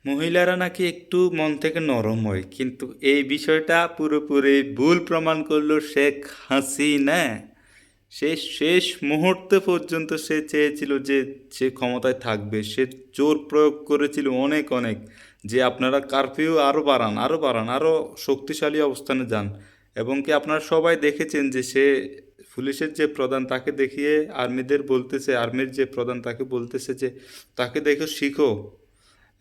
মহিলারা নাকি একটু মন থেকে নরম হয়, কিন্তু এই বিষয়টা পুরোপুরি ভুল প্রমাণ করলো শেখ হাসিনা। সে শেষ মুহূর্তে পর্যন্ত সে চেয়েছিল যে সে ক্ষমতায় থাকবে, সে জোর প্রয়োগ করেছিল অনেক অনেক, যে আপনারা কারফিউ আরও বাড়ান, আরও বাড়ান, আরও শক্তিশালী অবস্থানে যান। এবং কি আপনারা সবাই দেখেছেন যে সে পুলিশের যে প্রধান তাকে দেখিয়ে আর্মিদের বলতেছে, আর্মির যে প্রধান তাকে বলতেছে যে তাকে দেখো শিখো।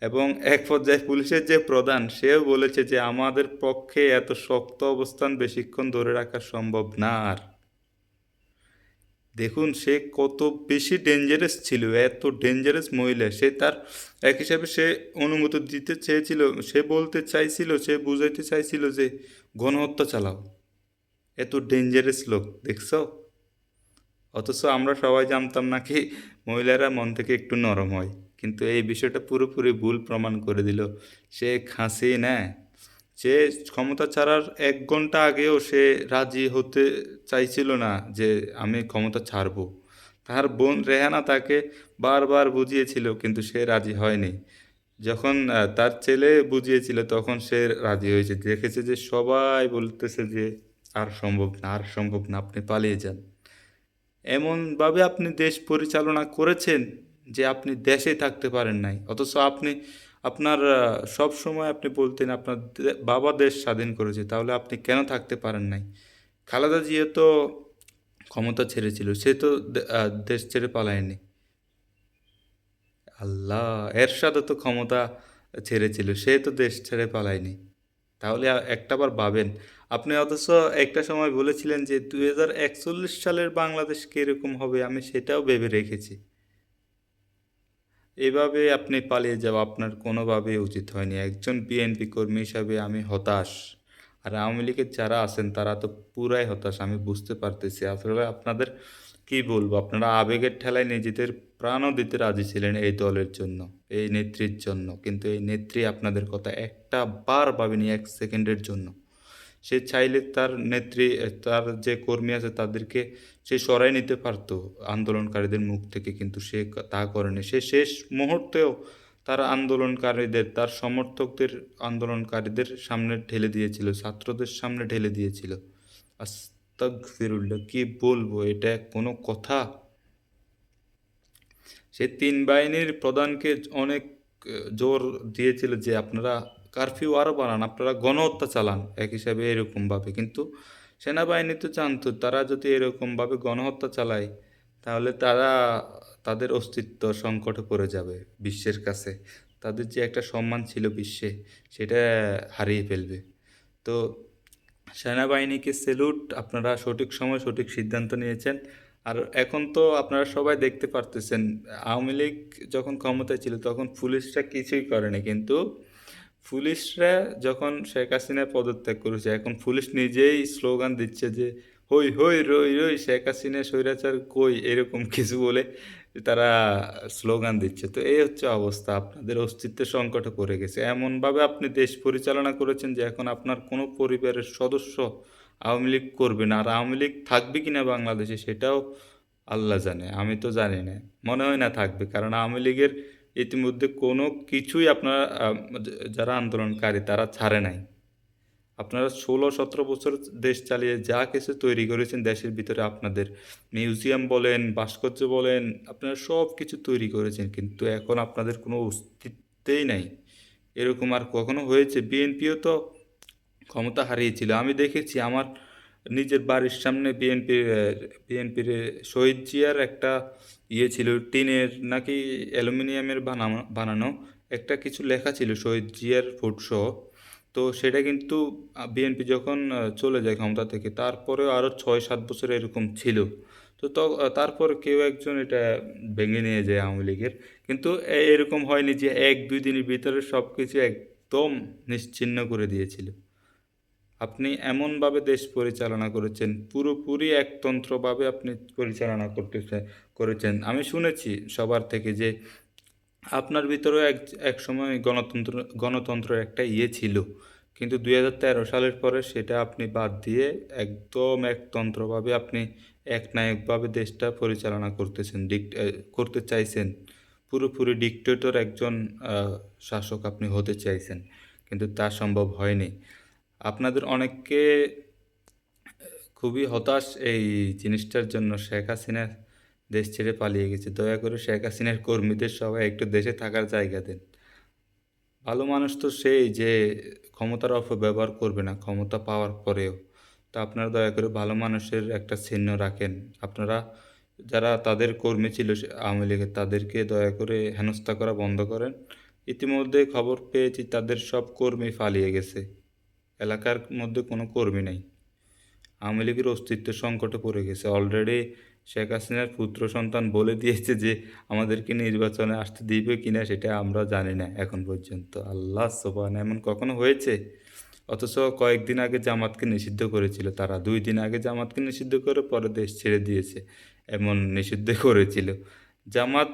এবং এক পর্যায়ে পুলিশের যে প্রধান সেও বলেছে যে আমাদের পক্ষে এত শক্ত অবস্থান বেশিক্ষণ ধরে রাখা সম্ভব না আর। দেখুন সে কত বেশি ডেঞ্জারাস ছিল, এত ডেঞ্জারাস মহিলা। সে তার এক হিসাবে সে অনুমতি দিতে চেয়েছিল, সে বলতে চাইছিল, সে বুঝাইতে চাইছিল যে গণহত্যা চালাও। এত ডেঞ্জারাস লোক দেখছো। অথচ আমরা সবাই জানতাম নাকি মহিলারা মন থেকে একটু নরম হয়, কিন্তু এই বিষয়টা পুরোপুরি ভুল প্রমাণ করে দিল শেখ হাসিনা। সে ক্ষমতা ছাড়ার 1 ঘন্টা আগেও সে রাজি হতে চাইছিল না যে আমি ক্ষমতা ছাড়বো। তার বোন রেহানা তাকে বারবার বুঝিয়েছিল, কিন্তু সে রাজি হয়নি। যখন তার ছেলে বুঝিয়েছিল তখন সে রাজি হয়েছে, দেখেছে যে সবাই বলতেছে যে আর সম্ভব না, আর সম্ভব না, আপনি পালিয়ে যান। এমনভাবে আপনি দেশ পরিচালনা করেছেন যে আপনি দেশে থাকতে পারেন নাই। অথচ আপনি আপনার সব সময় আপনি বলতেন আপনার বাবা দেশ স্বাধীন করেছে, তাহলে আপনি কেন থাকতে পারেন নাই? খালেদা জিয়া তো ক্ষমতা ছেড়েছিল, সে তো দেশ ছেড়ে পালায়নি। আল্লাহ, এরশাদও তো ক্ষমতা ছেড়েছিল, সে তো দেশ ছেড়ে পালায়নি। তাহলে একটাবার ভাবেন আপনি। অথচ একটা সময় বলেছিলেন যে 2041 সালের বাংলাদেশ কীরকম হবে আমি সেটাও ভেবে রেখেছি। এভাবে আপনি পালিয়ে যাওয়া আপনার কোনোভাবেই উচিত হয়নি। একজন বিএনপি কর্মী হিসাবে আমি হতাশ। আর আওয়ামী লীগের যারা আছেন তারা তো পুরাই হতাশ, আমি বুঝতে পারতেছি। আসলে আপনাদের কি বলবো, আপনারা আবেগের ঠেলায় নিজেদের প্রাণও দিতে রাজি ছিলেন এই দলের জন্য, এই নেত্রীর জন্য, কিন্তু এই নেত্রী আপনাদের কথা একটা বার ভাবেনি 1 সেকেন্ডের জন্য। সে চাইলে তার নেত্রী, তার যে কর্মী আছে তাদেরকে সে সরাই নিতে পারতো আন্দোলনকারীদের মুখ থেকে, কিন্তু সে তা করেনি। সে শেষ মুহূর্তেও তার আন্দোলনকারীদের, তার সমর্থকদের, আন্দোলনকারীদের সামনে ঢেলে দিয়েছিল, ছাত্রদের সামনে ঢেলে দিয়েছিল। আস্তাগফিরুল্লাহ, কি বলবো, এটা কোনো কথা? সে 3 বাহিনীর প্রধানকে অনেক জোর দিয়েছিল যে আপনারা কারফিউ আরও বাড়ান, আপনারা গণহত্যা চালান এক হিসাবে এরকমভাবে। কিন্তু সেনাবাহিনী তো জানতো তারা যদি এরকমভাবে গণহত্যা চালায় তাহলে তারা, তাদের অস্তিত্ব সংকটে পড়ে যাবে বিশ্বের কাছে। তাদের যে একটা সম্মান ছিল বিশ্বে, সেটা হারিয়ে ফেলবে। তো সেনাবাহিনীকে স্যালুট, আপনারা সঠিক সময় সঠিক সিদ্ধান্ত নিয়েছেন। আর এখন তো আপনারা সবাই দেখতে পারতেছেন, আওয়ামী লীগ যখন ক্ষমতায় ছিল তখন পুলিশরা কিছুই করেনি, কিন্তু পুলিশরা যখন শেখ হাসিনা পদত্যাগ করেছে এখন পুলিশ নিজেই স্লোগান দিচ্ছে যে হই হই রই রই শেখ হাসিনা স্বৈরাচার কই, এরকম কিছু বলে তারা স্লোগান দিচ্ছে। তো এই হচ্ছে অবস্থা, আপনাদের অস্তিত্বের সংকটে পড়ে গেছে। এমনভাবে আপনি দেশ পরিচালনা করেছেন যে এখন আপনার কোনো পরিবারের সদস্য আওয়ামী লীগ করবে না, আর আওয়ামী লীগ থাকবে কিনা বাংলাদেশে সেটাও আল্লাহ জানে, আমি তো জানি না। মনে হয় না থাকবে, কারণ আওয়ামী লীগের ইতিমধ্যে কোনো কিছুই আপনারা যারা আন্দোলনকারী তারা ছাড়ে নাই। আপনারা 16-17 বছর দেশ চালিয়ে যা কিছু তৈরি করেছেন দেশের ভিতরে, আপনাদের মিউজিয়াম বলেন, ভাস্কর্য বলেন, আপনারা সব কিছু তৈরি করেছেন, কিন্তু এখন আপনাদের কোনো অস্তিত্বই নাই। এরকম আর কখনো হয়েছে? বিএনপিও তো ক্ষমতা হারিয়েছিল, আমি দেখেছি আমার নিজের বাড়ির সামনে বিএনপির শহীদ জিয়ার একটা ইয়ে ছিল, টিনের নাকি অ্যালুমিনিয়ামের বানানো একটা কিছু লেখা ছিল শহীদ জিয়ার ফটোসহ। তো সেটা কিন্তু বিএনপি যখন চলে যায় ক্ষমতা থেকে তারপরেও আরও 6-7 বছর এরকম ছিল। তারপর কেউ একজন এটা ভেঙে নিয়ে যায় আওয়ামী লীগের। কিন্তু এরকম হয়নি যে 1-2 দিনের ভিতরে সব কিছু একদম নিশ্চিহ্ন করে দিয়েছিল। আপনি এমনভাবে দেশ পরিচালনা করেছেন, পুরোপুরি একতন্ত্রভাবে আপনি পরিচালনা করেছেন। আমি শুনেছি সবার থেকে যে আপনার ভিতরেও এক এক সময় গণতন্ত্রের একটা ইয়ে ছিল, কিন্তু 2013 সালের পরে সেটা আপনি বাদ দিয়ে একদম একতন্ত্রভাবে আপনি একনায়কভাবে দেশটা পরিচালনা করতেছেন, করতে চাইছেন। পুরোপুরি ডিক্টেটর একজন শাসক আপনি হতে চাইছেন, কিন্তু তা সম্ভব হয়নি। আপনাদের অনেককে খুবই হতাশ এই জিনিসটার জন্য। শেখ হাসিনা দেশ ছেড়ে পালিয়ে গেছে। দয়া করে শেখ হাসিনার কর্মীদের সবাই একটু দেশে থাকার জায়গা দেন। ভালো মানুষ তো সেই যে ক্ষমতার অপব্যবহার করবে না ক্ষমতা পাওয়ার পরেও। তা আপনারা দয়া করে ভালো মানুষের একটা চিহ্ন রাখেন। আপনারা যারা তাদের কর্মী ছিল আওয়ামী লীগের, তাদেরকে দয়া করে হেনস্থা করা বন্ধ করেন। ইতিমধ্যে খবর পেয়েছি তাদের সব কর্মী পালিয়ে গেছে, এলাকার মধ্যে কোনো কর্মী নেই। আওয়ামী লীগের অস্তিত্ব সংকটে পড়ে গেছে অলরেডি। শেখ হাসিনার পুত্র সন্তান বলে দিয়েছে যে আমাদেরকে নির্বাচনে আসতে দিবে কিনা সেটা আমরা জানি না এখন পর্যন্ত। আল্লাহ সোবহান, এমন কখনো হয়েছে? অথচ কয়েকদিন আগে জামাতকে নিষিদ্ধ করেছিল তারা, 2 দিন আগে জামাতকে নিষিদ্ধ করে পরে দেশ ছেড়ে দিয়েছে, এমন নিষিদ্ধ করেছিল। জামাত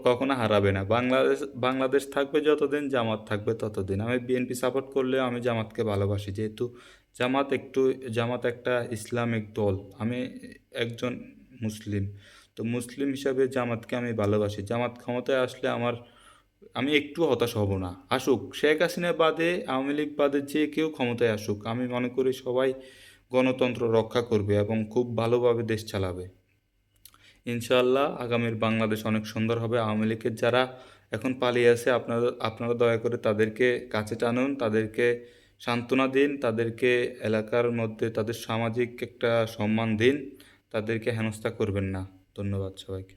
কখনো হারাবে না। বাংলাদেশ বাংলাদেশ থাকবে যতদিন, জামাত থাকবে ততদিন। আমি বিএনপি সাপোর্ট করলেও আমি জামাতকে ভালোবাসি, যেহেতু জামাত একটু জামাত একটা ইসলামিক দল। আমি একজন মুসলিম, তো মুসলিম হিসাবে জামাতকে আমি ভালোবাসি। জামাত ক্ষমতায় আসলে আমি একটু হতাশ হব না। আসুক শেখ হাসিনা বাদে, আওয়ামী লীগ বাদে যে কেউ ক্ষমতায় আসুক, আমি মনে করি সবাই গণতন্ত্র রক্ষা করবে এবং খুব ভালোভাবে দেশ চালাবে। ইনশাআল্লাহ আগামীর বাংলাদেশ অনেক সুন্দর হবে। আওয়ামী লীগের যারা এখন পালিয়ে আছে, আপনারা আপনারা দয়া করে তাদেরকে কাছে টানুন, তাদেরকে সান্ত্বনা দিন, তাদেরকে এলাকার মধ্যে তাদের সামাজিক একটা সম্মান দিন, তাদেরকে হেনস্থা করবেন না। ধন্যবাদ সবাইকে।